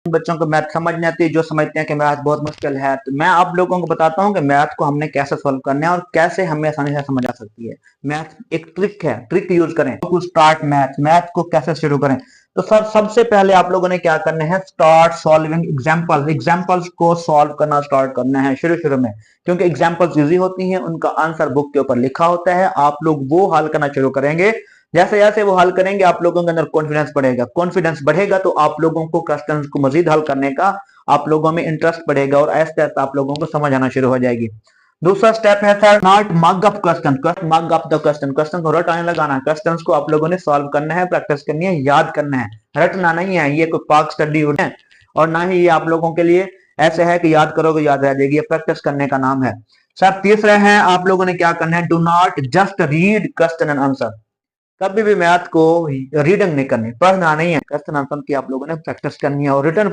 बच्चों को मैथ समझ नहीं आती, जो समझते हैं कि मैथ बहुत मुश्किल है। तो मैं आप लोगों को बताता हूँ कि मैथ को हमने कैसे सॉल्व करना है और कैसे हमें आसानी से समझ आ सकती है। मैथ एक ट्रिक है, ट्रिक यूज करें टू स्टार्ट मैथ। मैथ को कैसे शुरू करें? तो सर सबसे पहले आप लोगों ने क्या करना है, स्टार्ट सॉल्विंग एग्जांपल्स। एग्जांपल्स को सॉल्व करना स्टार्ट करना है शुरू शुरू में, क्योंकि एग्जांपल्स इजी होती हैं, उनका आंसर बुक के ऊपर लिखा होता है। आप लोग वो हल करना शुरू करेंगे, जैसे जैसे वो हल करेंगे आप लोगों के अंदर कॉन्फिडेंस बढ़ेगा। कॉन्फिडेंस बढ़ेगा तो आप लोगों को क्वेश्चन को मजीद हल करने का आप लोगों में इंटरेस्ट बढ़ेगा और ऐसे ऐसे आप लोगों को समझ आना शुरू हो जाएगी। दूसरा स्टेप है sir, not mug up question. Mug up the question, question को रटाने लगाना। क्वेश्चन को आप लोगों ने सॉल्व करना है, प्रैक्टिस करनी है, याद करना है, रटना नहीं है। ये कोई पाक स्टडी है और ना ही ये आप लोगों के लिए ऐसे है कि याद करोगे याद रह जाएगी। ये प्रैक्टिस करने का नाम है। सर तीसरा है, आप लोगों ने क्या करना है, do not just read question and answer. कभी भी मैथ को रीडिंग नहीं करनी, पढ़ना नहीं है, क्वेश्चन आंसर की आप लोगों ने प्रैक्टिस करनी है और रिटर्न